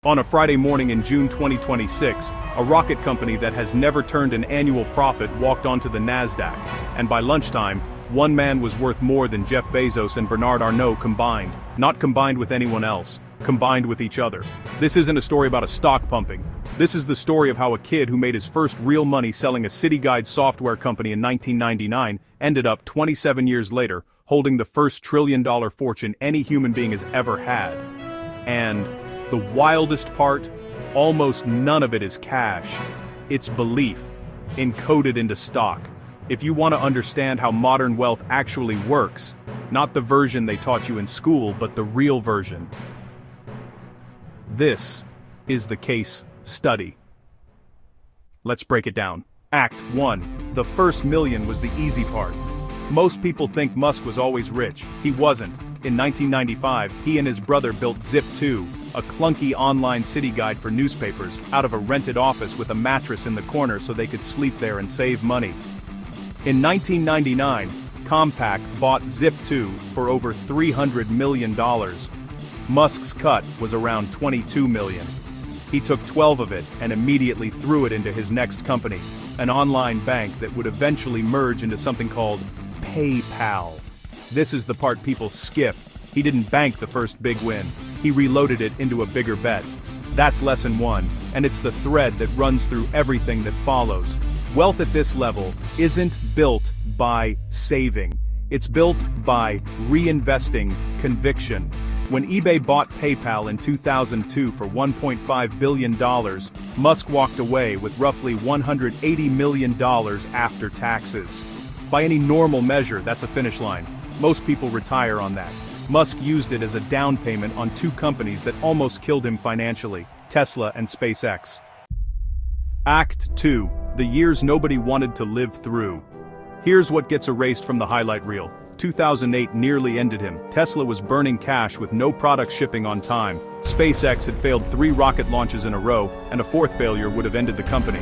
On a Friday morning in June 2026, a rocket company that has never turned an annual profit walked onto the NASDAQ, and by lunchtime, one man was worth more than Jeff Bezos and Bernard Arnault combined. Not combined with anyone else, combined with each other. This isn't a story about a stock pumping. This is the story of how a kid who made his first real money selling a city guide software company in 1999 ended up 27 years later holding the first trillion-dollar fortune any human being has ever had. And the wildest part, almost none of it is cash. It's belief, encoded into stock. If you want to understand how modern wealth actually works, not the version they taught you in school, but the real version. This is the case study. Let's break it down. Act 1. The first million was the easy part. Most people think Musk was always rich. He wasn't. In 1995, he and his brother built Zip2, a clunky online city guide for newspapers, out of a rented office with a mattress in the corner so they could sleep there and save money. In 1999, Compaq bought Zip2 for over $300 million. Musk's cut was around $22 million. He took 12 of it and immediately threw it into his next company, an online bank that would eventually merge into something called PayPal. This is the part people skip. He didn't bank the first big win. He reloaded it into a bigger bet. That's lesson 1, and it's the thread that runs through everything that follows. Wealth at this level isn't built by saving. It's built by reinvesting conviction. When eBay bought PayPal in 2002 for $1.5 billion, Musk walked away with roughly $180 million after taxes. By any normal measure, that's a finish line. Most people retire on that. Musk used it as a down payment on 2 companies that almost killed him financially, Tesla and SpaceX. Act 2. The years nobody wanted to live through. Here's what gets erased from the highlight reel. 2008 nearly ended him. Tesla was burning cash with no product shipping on time. SpaceX had failed 3 rocket launches in a row, and a 4th failure would have ended the company.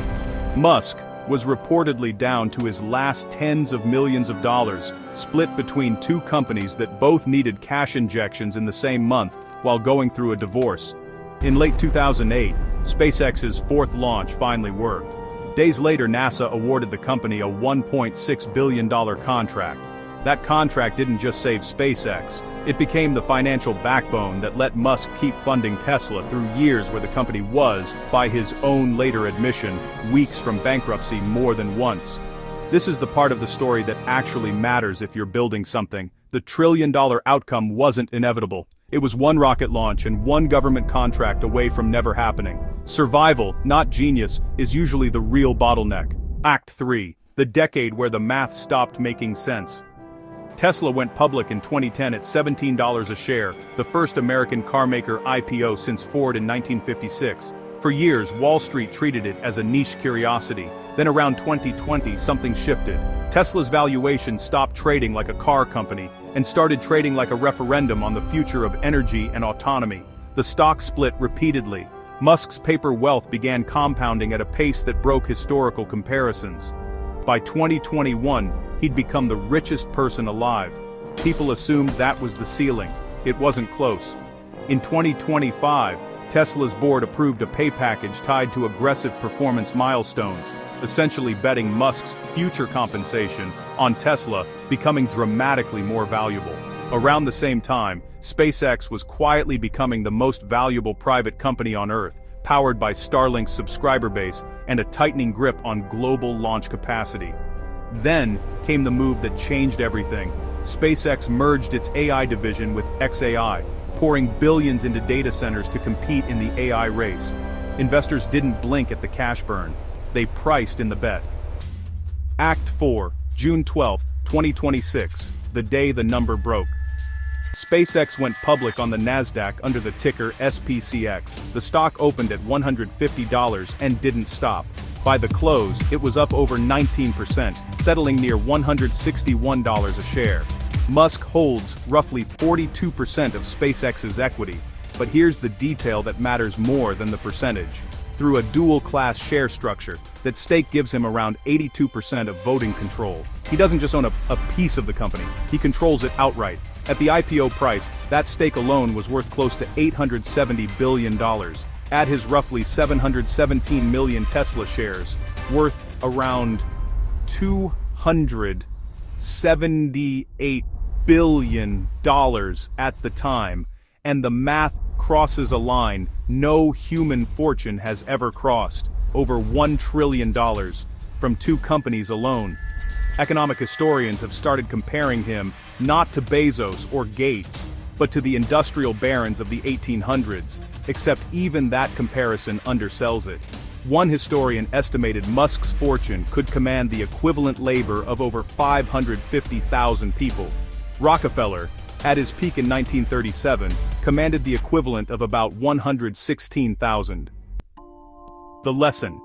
Musk was reportedly down to his last tens of millions of dollars, split between 2 companies that both needed cash injections in the same month while going through a divorce. In late 2008, SpaceX's 4th launch finally worked. Days later, NASA awarded the company a $1.6 billion contract. That contract didn't just save SpaceX, it became the financial backbone that let Musk keep funding Tesla through years where the company was, by his own later admission, weeks from bankruptcy more than once. This is the part of the story that actually matters if you're building something. The trillion-dollar outcome wasn't inevitable. It was 1 rocket launch and 1 government contract away from never happening. Survival, not genius, is usually the real bottleneck. Act 3. The decade where the math stopped making sense. Tesla went public in 2010 at $17 a share, the first American carmaker IPO since Ford in 1956. For years, Wall Street treated it as a niche curiosity. Then around 2020, something shifted. Tesla's valuation stopped trading like a car company and started trading like a referendum on the future of energy and autonomy. The stock split repeatedly. Musk's paper wealth began compounding at a pace that broke historical comparisons. By 2021, he'd become the richest person alive. People assumed that was the ceiling. It wasn't close. In 2025, Tesla's board approved a pay package tied to aggressive performance milestones, essentially betting Musk's future compensation on Tesla becoming dramatically more valuable. Around the same time, SpaceX was quietly becoming the most valuable private company on Earth, powered by Starlink's subscriber base and a tightening grip on global launch capacity. Then came the move that changed everything. SpaceX merged its AI division with xAI, pouring billions into data centers to compete in the AI race. Investors didn't blink at the cash burn. They priced in the bet. Act 4, June 12, 2026, the day the number broke. SpaceX went public on the NASDAQ under the ticker SPCX. The stock opened at $150 and didn't stop. By the close, it was up over 19%, settling near $161 a share. Musk holds roughly 42% of SpaceX's equity, but here's the detail that matters more than the percentage. Through a dual-class share structure, that stake gives him around 82% of voting control. He doesn't just own a piece of the company, he controls it outright. At the IPO price, that stake alone was worth close to $870 billion. Add his roughly 717 million Tesla shares, worth around $278 billion at the time, and the math crosses a line no human fortune has ever crossed, over $1 trillion, from two companies alone. Economic historians have started comparing him not to Bezos or Gates, but to the industrial barons of the 1800s, except even that comparison undersells it. One historian estimated Musk's fortune could command the equivalent labor of over 550,000 people. Rockefeller, at his peak in 1937, commanded the equivalent of about 116,000. The lesson.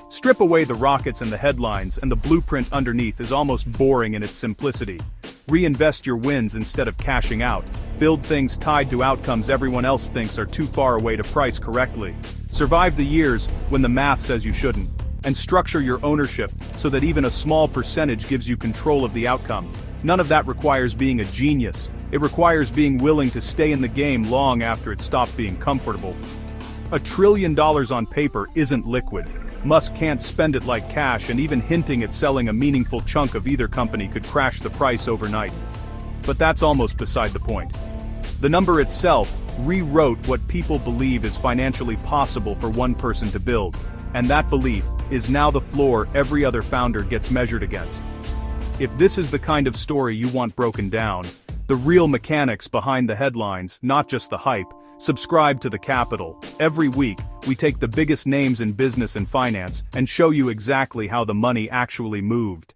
Strip away the rockets and the headlines, and the blueprint underneath is almost boring in its simplicity. Reinvest your wins instead of cashing out. Build things tied to outcomes everyone else thinks are too far away to price correctly. Survive the years when the math says you shouldn't. And structure your ownership so that even a small percentage gives you control of the outcome. None of that requires being a genius. It requires being willing to stay in the game long after it stopped being comfortable. $1 trillion on paper isn't liquid. Musk can't spend it like cash, and even hinting at selling a meaningful chunk of either company could crash the price overnight. But that's almost beside the point. The number itself rewrote what people believe is financially possible for one person to build, and that belief is now the floor every other founder gets measured against. If this is the kind of story you want broken down, the real mechanics behind the headlines, not just the hype, subscribe to The Capital. Every week, we take the biggest names in business and finance and show you exactly how the money actually moved.